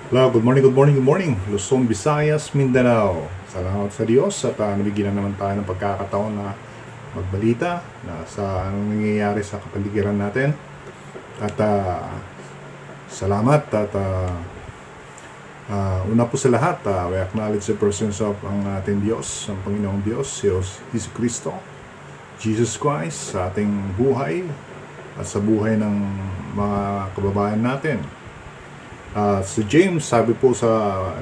Hello, good morning, good morning, good morning. Luzon, Visayas, Mindanao. Salamat sa Diyos at nabigyan na naman tayo ng pagkakataon na magbalita na sa anong nangyayari sa kapaligiran natin. At salamat at una po sa lahat, we acknowledge the presence of ang ating Diyos, ang Panginoong Diyos, si Jesus Cristo, Jesus Christ sa ating buhay at sa buhay ng mga kababayan natin. So James, sabi po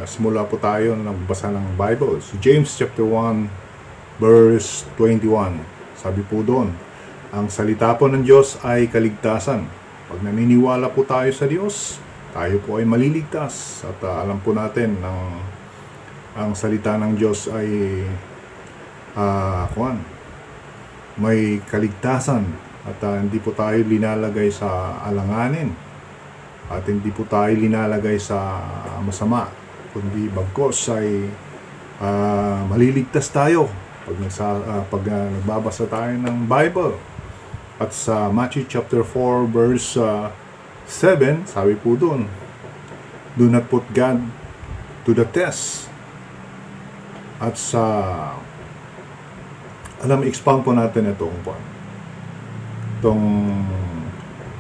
simula po tayo nagbasa ng Bible. So James chapter 1 verse 21. Sabi po doon, ang salita po ng Diyos ay kaligtasan. Pag naniniwala po tayo sa Diyos, tayo po ay maliligtas. At alam po natin ang salita ng Diyos ay may kaligtasan at hindi po tayo linalagay sa alanganin. At hindi po tayo linalagay sa masama, kundi bagkos ay maliligtas tayo pag nagbabasa tayo ng Bible. At sa Matthew chapter 4 verse 7, sabi po doon, do not put God to the test. At expound po natin itong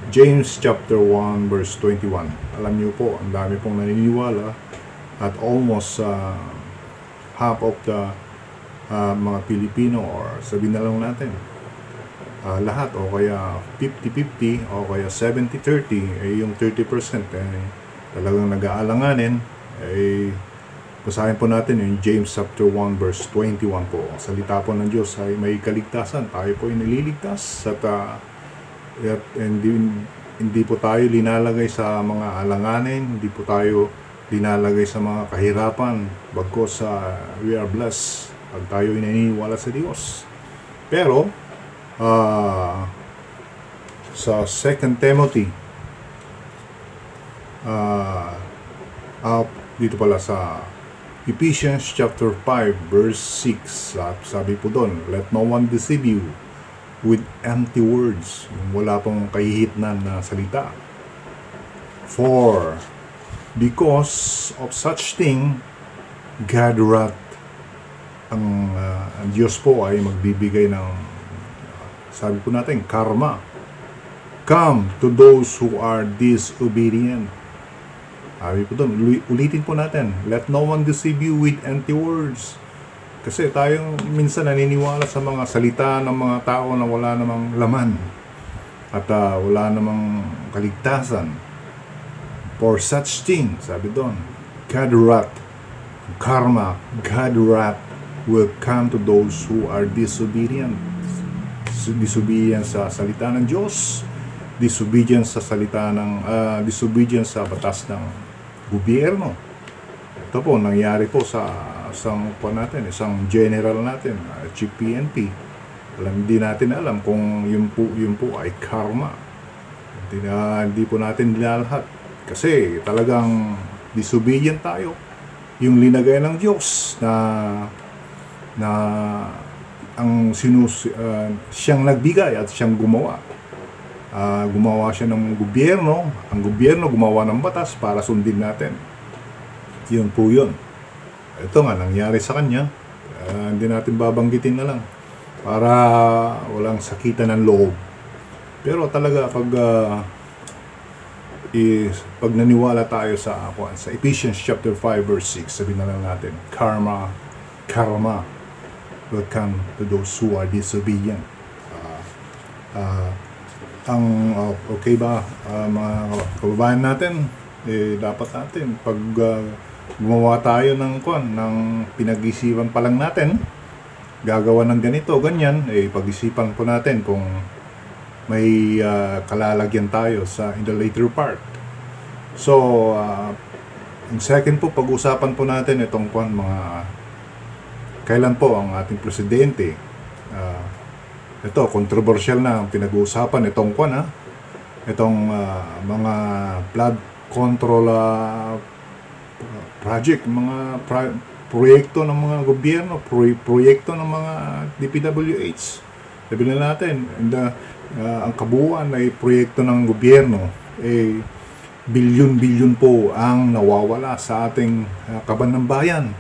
James chapter 1 verse 21. Alam niyo po, ang dami pong naniniwala at almost half of the mga Pilipino, or sabihin na lang natin lahat, o kaya 50-50 o kaya 70-30, yung 30% talagang nag-aalanganin. Basahin po natin yung James chapter 1 verse 21 po. Ang salita po ng Diyos ay may kaligtasan. Tayo po ay nililigtas at hindi po tayo linalagay sa mga alanganin, hindi po tayo linalagay sa mga kahirapan, bagkos we are blessed pag tayo naniniwala sa Diyos. Pero sa 2 Timothy dito pala sa Ephesians chapter 5 verse 6, sabi po doon, let no one deceive you with empty words, yung wala pong kahihitnan na salita. For because of such thing, God wrath, ang Diyos po ay magbibigay ng, sabi po natin, karma. Come to those who are disobedient. Sabi po doon, ulitin po natin, let no one deceive you with empty words. Kasi tayo minsan naniniwala sa mga salita ng mga tao na wala namang laman at wala namang kaligtasan. For such thing, sabi doon, God wrath, karma, God wrath will come to those who are disobedient. Disobedient sa salita ng Diyos, disobedient sa salita ng disobedient sa batas ng gobyerno. Ito po nangyari po sa isang general natin, Chief PNP. Hindi natin alam kung yun po ay karma. Hindi po natin nilalahat kasi talagang disobedient tayo. Yung linagay ng Diyos na siyang nagbigay at siyang gumawa. Gumawa siya ng gobyerno, ang gobyerno gumawa ng batas para sundin natin. Yun po yun. Ito nga, nangyari sa kanya. Hindi natin babanggitin na lang para walang sakitan ng loob. Pero talaga pag naniwala tayo sa Ephesians chapter 5 verse 6, sabihin na lang natin, karma will come to those who are disobedient. Okay ba, mga kababayan natin, dapat natin pag gumawa tayo ng pinag-isipan pa lang natin, gagawa ng ganito, ganyan, pag-isipan po natin kung may kalalagyan tayo in the later part. So, in second po, pag-usapan po natin itong kailan po ang ating presidente. Ito, controversial na ang pinag-uusapan itong itong mga flood control project, mga proyekto ng mga gobyerno, proyekto ng mga DPWH. Sabihin na natin, ang kabuuan ay proyekto ng gobyerno, bilyon-bilyon po ang nawawala sa ating kaban ng bayan.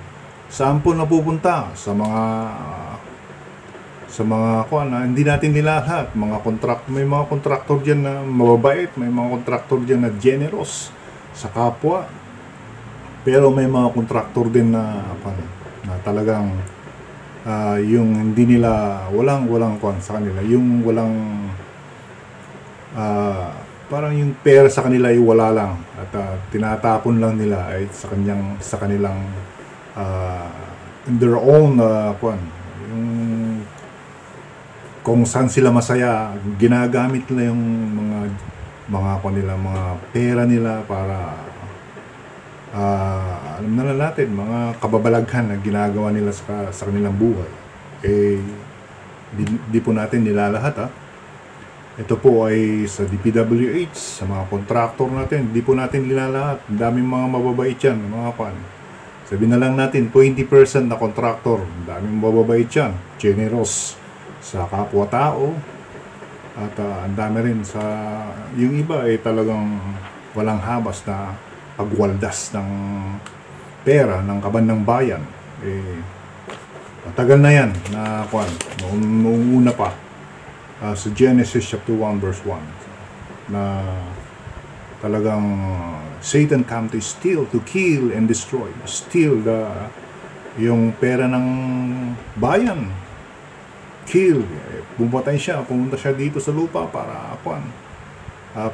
Saan po napupunta? Sa mga kuan na hindi natin nilahat, may mga kontraktor diyan na mababait, may mga kontraktor diyan na generous sa kapwa. Pero may mga kontraktor din na talagang yung hindi nila walang kuan sa kanila, yung walang parang yung pera sa kanila ay wala lang at tinatapon lang nila ay sa kanilang in their own yung kung saan sila masaya, ginagamit nila yung mga pera nila para alam na natin, mga kababalaghan na ginagawa nila sa kanilang buhay. Di po natin nilalahat. Ito po ay sa DPWH, sa mga kontraktor natin, di po natin nilalahat. Ang daming mga mababait yan, mga sabihin na lang natin, 20% na kontraktor, ang daming mababait yan, generous sa kapwa-tao, at ang dami rin sa yung iba ay talagang walang habas na pagwaldas ng pera ng kaban ng bayan. Matagal na yan na noong una pa sa Genesis chapter 1 verse 1 na talagang Satan come to steal, to kill and destroy, steal yung pera ng bayan, kill, pumatay siya, pumunta siya dito sa lupa para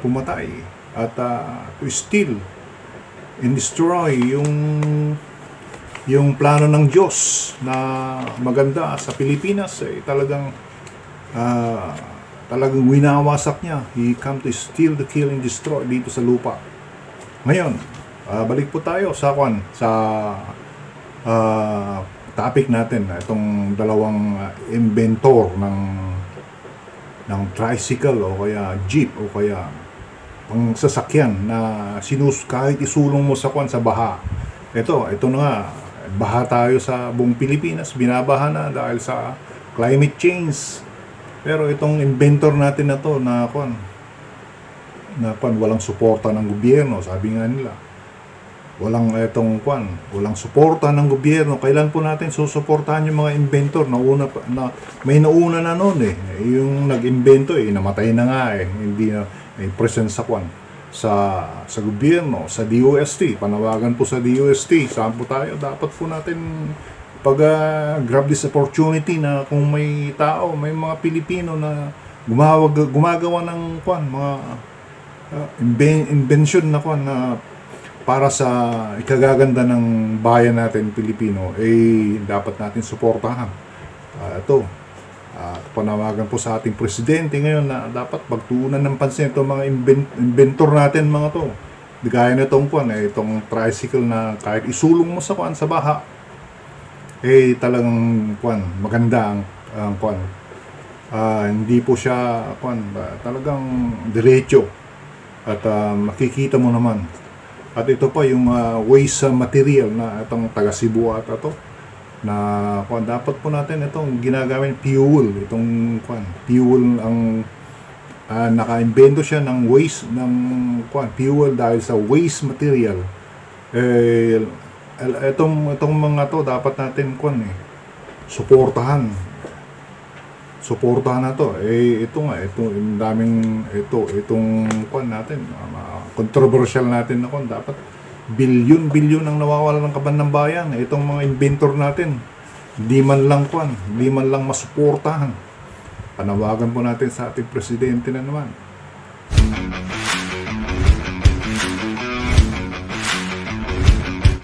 pumatay at to steal and destroy yung plano ng Diyos na maganda sa Pilipinas talagang winawasak niya. He come to steal, to kill and destroy dito sa lupa. Ngayon, balik po tayo sa topic natin, itong dalawang inventor ng tricycle o kaya jeep o kaya pang sasakyan na kahit isulong mo sa baha. Ito na nga, baha tayo sa buong Pilipinas, binabaha na dahil sa climate change. Pero itong inventor natin na to na walang suporta ng gobyerno, sabi nga nila. Walang suporta ng gobyerno. Kailan po natin susuportahan yung mga inventor na may nauna na noon yung nag-invento namatay na nga hindi na present sa gobyerno, sa DOST. Panawagan po sa DOST, saan po tayo? Dapat po natin grab this opportunity na kung may tao, may mga Pilipino na gumagawa ng mga invention na para sa ikagaganda ng bayan natin Pilipino, dapat natin suportahan. Panawagan po sa ating presidente ngayon na dapat pagtuunan ng pansin itong mga inventor natin mga to. Gaya na itong tricycle na kahit isulong mo sa baha, talagang maganda ang hindi po siya talagang diretso at makikita mo naman. At ito pa yung waste material na itong taga Cebu at ito na dapat po natin itong ginagamit fuel, fuel ang naka-invento siya ng waste ng fuel dahil sa waste material. Itong mga to dapat natin suportahan na to. Itong daming itong natin, controversial natin na dapat bilyon ang nawawala ng kaban ng bayan. Itong mga inventor natin, di man lang masuportahan. Panawagan po natin sa ating presidente na naman.